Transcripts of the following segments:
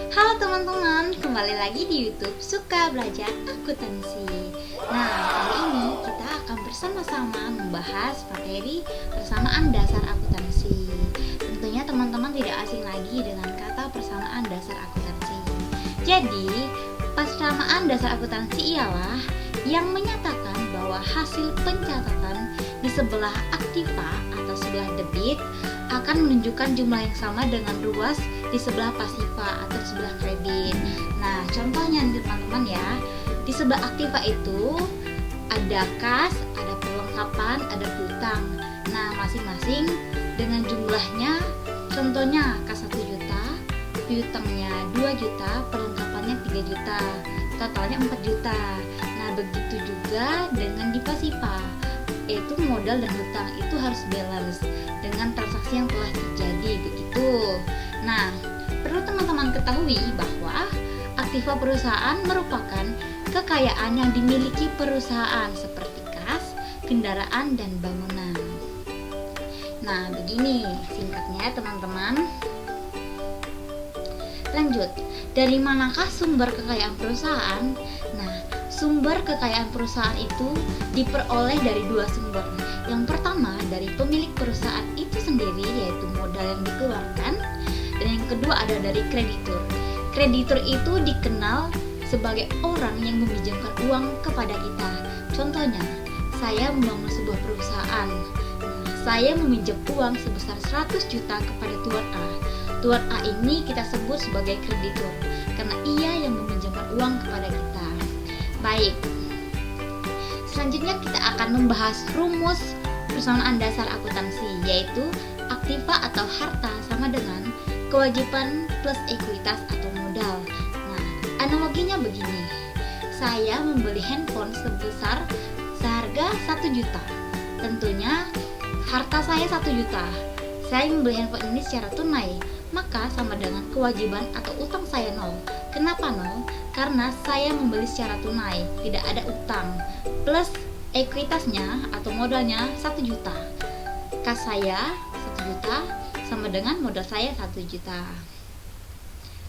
Halo teman-teman, kembali lagi di YouTube Suka Belajar Akuntansi. Nah, kali ini kita akan bersama-sama membahas materi persamaan dasar akuntansi. Tentunya teman-teman tidak asing lagi dengan kata persamaan dasar akuntansi. Jadi, persamaan dasar akuntansi ialah yang menyatakan bahwa hasil pencatatan di sebelah aktiva atau sebelah debit akan menunjukkan jumlah yang sama dengan ruas di sebelah pasiva atau di sebelah kredit. Nah, contohnya nih teman-teman ya, di sebelah aktiva itu ada kas, ada perlengkapan, ada piutang. Nah, masing-masing dengan jumlahnya, contohnya kas 1 juta, piutangnya 2 juta, perlengkapannya 3 juta, totalnya 4 juta. Nah, begitu juga dengan di pasiva, yaitu modal dan hutang itu harus balance dengan transaksi yang telah terjadi begitu. Nah, perlu teman-teman ketahui bahwa aktiva perusahaan merupakan kekayaan yang dimiliki perusahaan seperti kas, kendaraan, dan bangunan. Nah, begini singkatnya teman-teman. Lanjut, dari manakah sumber kekayaan perusahaan? Nah, sumber kekayaan perusahaan itu diperoleh dari 2 sumber. Yang pertama dari pemilik perusahaan itu sendiri, yaitu modal yang dikeluarkan, dan yang kedua ada dari kreditur. Kreditur itu dikenal sebagai orang yang meminjamkan uang kepada kita. Contohnya, saya membangun sebuah perusahaan. Saya meminjam uang sebesar 100 juta kepada Tuan A. Tuan A ini kita sebut sebagai kreditur karena ia yang meminjamkan uang kepada kita. Baik, selanjutnya kita akan membahas rumus persamaan dasar akuntansi, yaitu aktiva atau harta sama dengan kewajiban plus ekuitas atau modal. Nah, analoginya begini, saya membeli handphone sebesar seharga 1 juta. Tentunya harta saya 1 juta. Saya membeli handphone ini secara tunai, maka sama dengan kewajiban atau utang saya 0. Kenapa 0? Karena saya membeli secara tunai, tidak ada utang, plus ekuitasnya atau modalnya 1 juta. Kas saya 1 juta sama dengan modal saya 1 juta.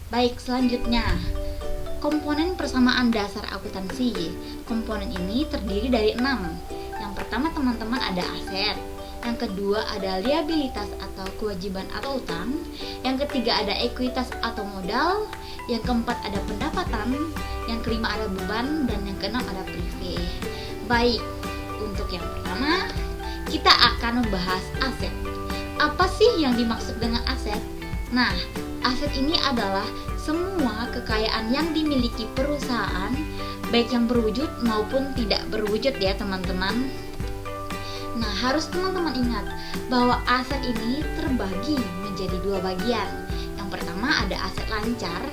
Baik, selanjutnya komponen persamaan dasar akuntansi. Komponen ini terdiri dari 6. Yang pertama teman-teman ada aset, yang kedua ada liabilitas atau kewajiban atau utang, yang ketiga ada ekuitas atau modal, yang keempat ada pendapatan, yang kelima ada beban, dan yang keenam ada prive. Baik, untuk yang pertama kita akan membahas aset. Apa sih yang dimaksud dengan aset? Nah, aset ini adalah semua kekayaan yang dimiliki perusahaan, baik yang berwujud maupun tidak berwujud ya teman-teman. Nah, harus teman-teman ingat bahwa aset ini terbagi menjadi 2 bagian. Yang pertama ada aset lancar,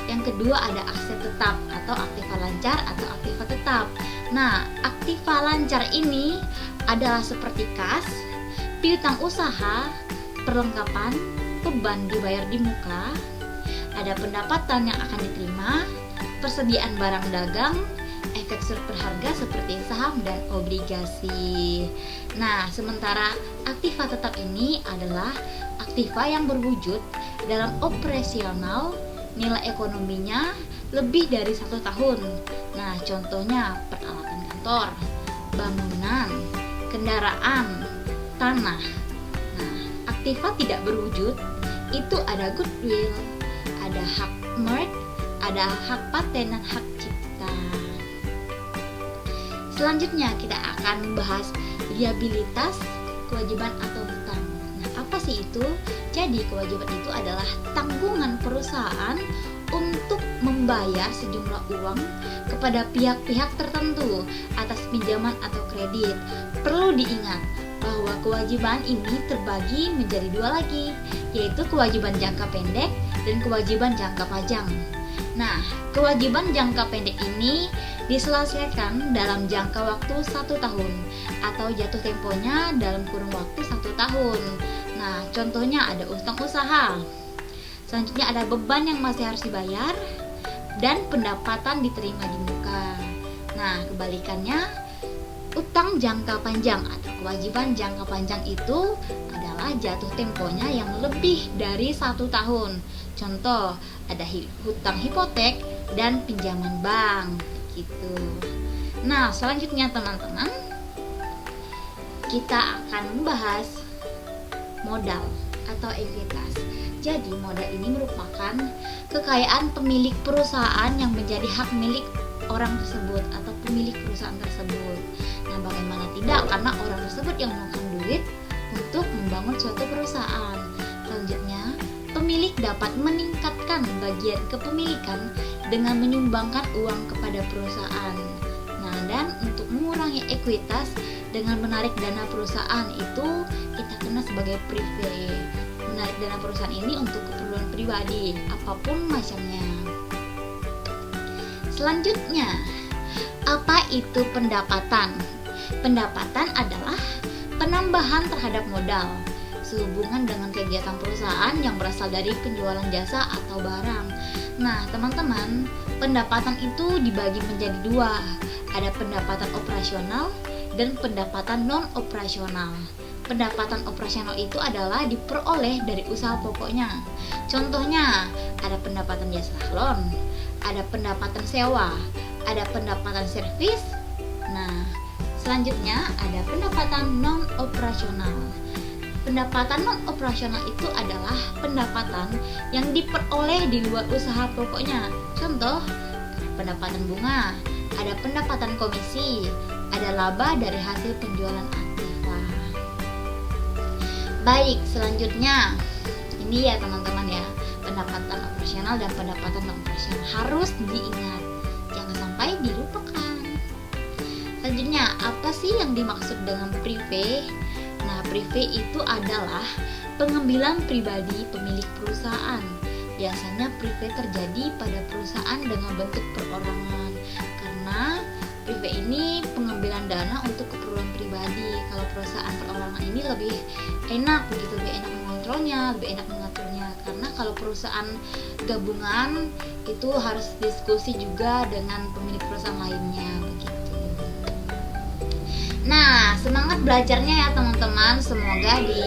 yang kedua ada aset tetap atau aktiva lancar atau aktiva tetap. Nah, aktiva lancar ini adalah seperti kas, piutang usaha, perlengkapan, beban dibayar di muka, ada pendapatan yang akan diterima, persediaan barang dagang, efek surut berharga seperti saham dan obligasi. Nah, sementara aktiva tetap ini adalah aktiva yang berwujud dalam operasional, nilai ekonominya lebih dari 1 tahun. Nah, contohnya peralatan kantor, bangunan, kendaraan, tanah. Nah, aktiva tidak berwujud itu ada goodwill, ada hak merek, ada hak paten dan hak cipta. Selanjutnya kita akan membahas liabilitas, kewajiban atau hutang. Nah, apa sih itu? Jadi kewajiban itu adalah tanggungan perusahaan untuk membayar sejumlah uang kepada pihak-pihak tertentu atas pinjaman atau kredit. Perlu diingat bahwa kewajiban ini terbagi menjadi 2 lagi, yaitu kewajiban jangka pendek dan kewajiban jangka panjang. Nah, kewajiban jangka pendek ini diselesaikan dalam jangka waktu 1 tahun atau jatuh temponya dalam kurun waktu 1 tahun. Nah, contohnya ada utang usaha. Selanjutnya ada beban yang masih harus dibayar dan pendapatan diterima di muka. Nah, kebalikannya utang jangka panjang atau kewajiban jangka panjang itu adalah jatuh temponya yang lebih dari 1 tahun. Contoh, ada hutang hipotek dan pinjaman bank gitu. Nah, selanjutnya teman-teman, kita akan membahas modal atau ekuitas. Jadi modal ini merupakan kekayaan pemilik perusahaan yang menjadi hak milik orang tersebut atau pemilik perusahaan tersebut. Nah, bagaimana tidak, karena orang tersebut yang mengeluarkan duit untuk membangun suatu perusahaan. Selanjutnya, pemilik dapat meningkatkan bagian kepemilikan dengan menyumbangkan uang kepada perusahaan. Nah, dan untuk mengurangi ekuitas dengan menarik dana perusahaan itu kita kenal sebagai prive. Menarik dana perusahaan ini untuk keperluan pribadi, apapun macamnya. Selanjutnya, apa itu pendapatan? Pendapatan adalah penambahan terhadap modal sehubungan dengan kegiatan perusahaan yang berasal dari penjualan jasa atau barang. Nah, teman-teman, pendapatan itu dibagi menjadi dua. Ada pendapatan operasional dan pendapatan non-operasional. Pendapatan operasional itu adalah diperoleh dari usaha pokoknya. Contohnya, ada pendapatan jasa salon, ada pendapatan sewa, ada pendapatan servis. Nah, selanjutnya ada pendapatan non-operasional. Pendapatan non-operasional itu adalah pendapatan yang diperoleh di luar usaha pokoknya. Contoh, pendapatan bunga, ada pendapatan komisi, ada laba dari hasil penjualan aktiva. Baik, selanjutnya ini ya teman-teman ya, pendapatan operasional dan pendapatan non-operasional harus diingat, jangan sampai dilupakan. Selanjutnya, apa sih yang dimaksud dengan prive? Nah, prive itu adalah pengambilan pribadi pemilik perusahaan. Biasanya prive terjadi pada perusahaan dengan bentuk perorangan, karena prive ini pengambilan dana untuk keperluan pribadi. Kalau perusahaan perorangan ini lebih enak begitu, lebih enak mengontrolnya, lebih enak mengaturnya. Karena kalau perusahaan gabungan itu harus diskusi juga dengan pemilik perusahaan lainnya begitu. Nah, semangat belajarnya ya teman-teman. Semoga di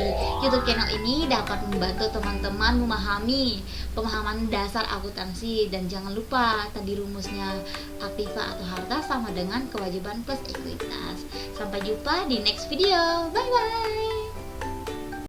YouTube channel ini dapat membantu teman-teman memahami pemahaman dasar akuntansi. Dan jangan lupa tadi rumusnya, aktiva atau harta sama dengan kewajiban plus ekuitas. Sampai jumpa di next video. Bye bye.